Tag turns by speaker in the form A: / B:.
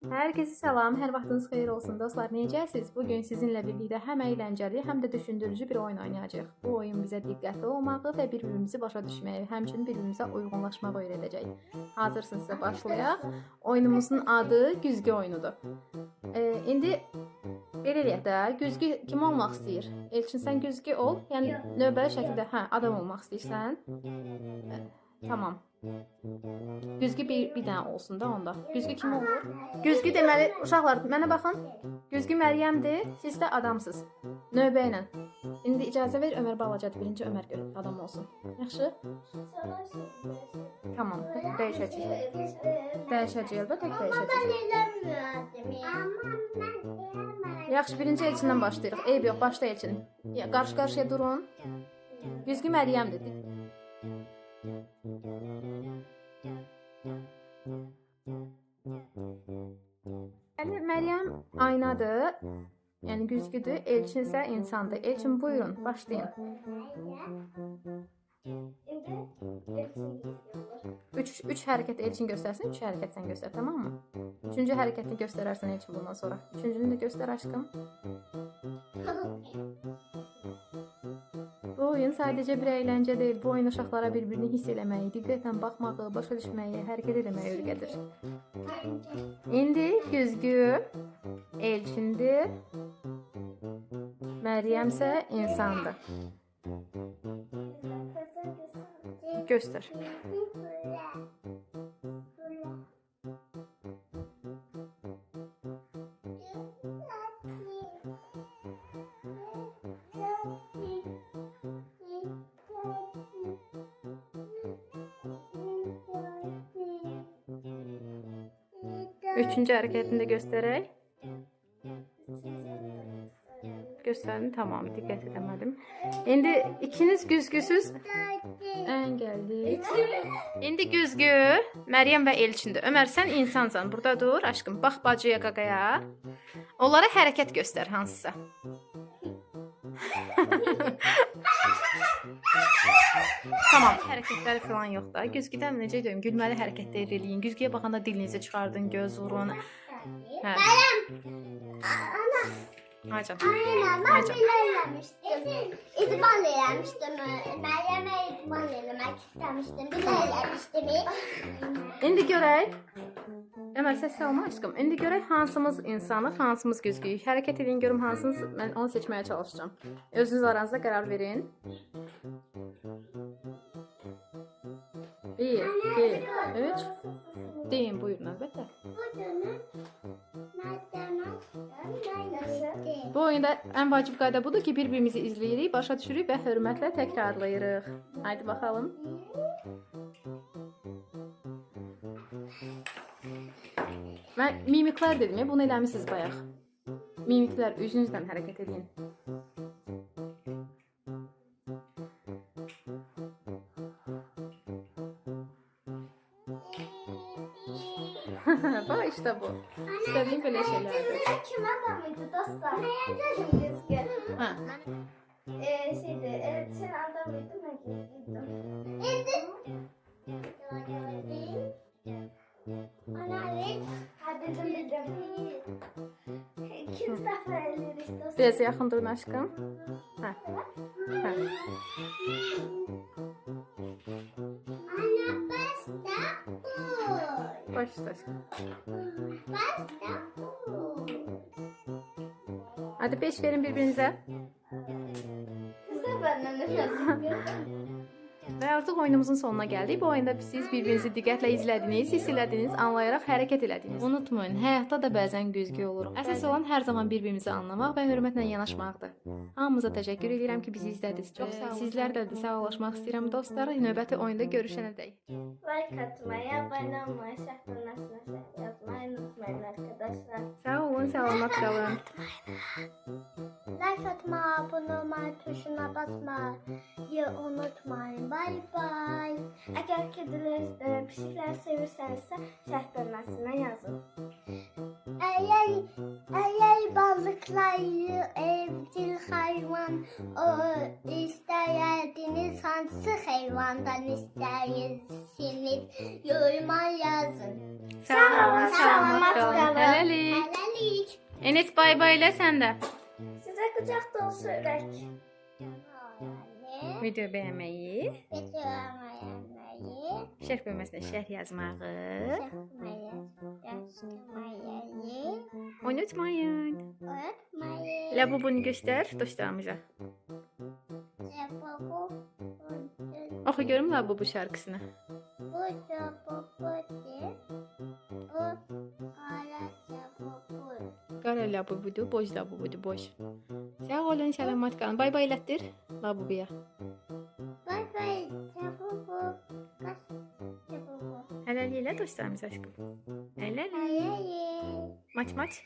A: Herkese salam, hər vaxtınız xeyir olsun dostlar. Necəsiz? Bugün sizinlə birlikdə həm əyləncəli, həm də düşündürücü bir oyun oynayacağıq. Bu oyun bizə diqqətli olmağı və bir-birimizi başa düşməyi, həmçinin bir-birimizə uyğunlaşmağı öyrədəcək. Hazırsınızsa başlayaq. Oyunumuzun adı güzgü oyunudur. İndi belə eləyək də, güzgü kim olmaq istəyir? Elçin, sən güzgü ol. Yəni növbəli şəkildə, adam olmaq istəyirsən? Tamam. Güzgü bir dənə olsun da onda. Güzgü kim olur? Güzgü deməli, uşaqlar mənə baxın. Güzgü Məryəmdir, siz də adamsınız. Növbə ilə. İndi icazə ver Ömər balacadır. Birinci Ömər görək adam olsun. Yaxşı? Tamam, dəyişəcəyik. Dəyişəcəyik, əlbəttə dəyişəcəyik. Yaxşı, birinci Elçindən başlayırıq. Eyb yox, başla Elçin. Qarşı-qarşıya durun. Güzgü Məryəmdir. Məryəm aynadır, yəni güzgüdür, Elçin isə insandır. Elçin buyurun, başlayın. Üç hərəkət Elçin göstərsin, 3 hərəkət sən göstər, tamam mı? 3-cü hərəkətini göstərərsən Elçin bundan sonra. 3-cünü də göstər aşkım. Bu oyun sadəcə bir əyləncə deyil. Bu oyun uşaqlara bir-birini hiss eləməyi, diqqətlə baxmağı, başa düşməyi, hərəkət etməyi öyrədir. İndi güzgü Elçindir, Məryəm isə insandır. Göstər. Üçüncü hərəkətini də göstərək. Göstərin, tamam, diqqət edəmədim. İndi ikiniz güzgüsüz gəldik. İndi güzgü Məryəm və Elçindir. Ömər, sən insansan, burada dur, aşkım. Bax bacıya, qaqaya. Onlara hərəkət göstər hansısa. Tamam, hərəkətləri falan yox da. Güzgüdən necə deyim, gülməli hərəkətlər eləyin. Güzgüyə baxanda dilinizi çıxardın, göz vurun. Aycan.
B: Aynen, ben bile eləmişdim. İdman eləmişdim. Məryəmə idman eləmək istəmişdim. Bile eləmişdim.
A: İndi görək. Ömər, səs salma aşkım. İndi görək hansımız insanıq, hansımız güzgüyük. Hərəkət edin, görüm hansınız. Mən onu seçməyə çalışacağım. Özünüz aranızda qərar verin. 1, 2, 3. Deyin, buyurun əlbəttə. Bu oyunda ən vacib qayda budur ki, bir-birimizi izləyirik, başa düşürük və hörmətlə təkrarlayırıq. Haydi baxalım. Mən mimiklər dedim, bunu eləmişsiniz bayaq. Mimiklər, üzünüzdən hərəkət edin. Bax, işte bu. İstədiyim belə şeylərdir.
B: Kim adamıydı dostlar? Neye dedim güzgü? Elçin adamıydı, ben güzgüydüm. Ana evet. Hadi dedim. İkinci defa elleri dostlar.
A: Biraz yaxın durun aşkım.
B: Ana basta bu.
A: Baş üstə aşkım.
B: Basta bu.
A: Hadi 5 verin bir-birinizə.
B: Kızlar benden ne yazıyor?
A: Və artıq oyunumuzun sonuna gəldik. Bu oyunda siz bir-birinizi diqqətlə izlədiniz, hiss elədiniz, anlayaraq hərəkət elədiniz. Unutmayın, həyatda da bəzən güzgü oluruq. Əsas olan hər zaman bir-birimizi anlamaq və hörmətlə yanaşmaqdır. Hamınıza təşəkkür edirəm ki, bizi izlədiniz. Çox sağ olun. Sizlərlə də sağollaşmaq istəyirəm dostlar. Növbəti oyunda görüşənədək.
B: Like atmayı, abone olmayı, şəhərləşməyi yazmayı unutmayın arkadaşlar.
A: Sağ olun, salamat qalın.
B: Like atmayı, abone olmayı tuşuna basmayı unutmayın. Bye bye. Əgər kedilər, pişiklər sevirsənizsə şərh bölməsinə yazın. Əgər balıqlar evcil hayvan istəyərdiniz, hansı heyvandan istəyirsiniz yoruma yazın.
A: Sağ olun, salamat qalın. Enes bay bay elə sən də.
B: Sizə qucaq dolusu ürək.
A: Video bəyənməyi,
B: Video beğenmeyi,
A: şərh bölməsinə şərh yazmağı
B: unutmayı,
A: unutmayın.
B: unutmayın.
A: Lavabonu göstər dostlarımıza. Oxu görüm Lavabo şarkısını.
B: Bu
A: Qara Lavabodur, boz Lavabodur, boz. Sağ olun, salamat qalın. Bay bay elətdir Lavaboya.
B: Bay bay. Çabubu. Kaç. Çabubu.
A: Hələlik elə dostlarımız aşkım. Hələlik.
B: Hayır.
A: Maç maç.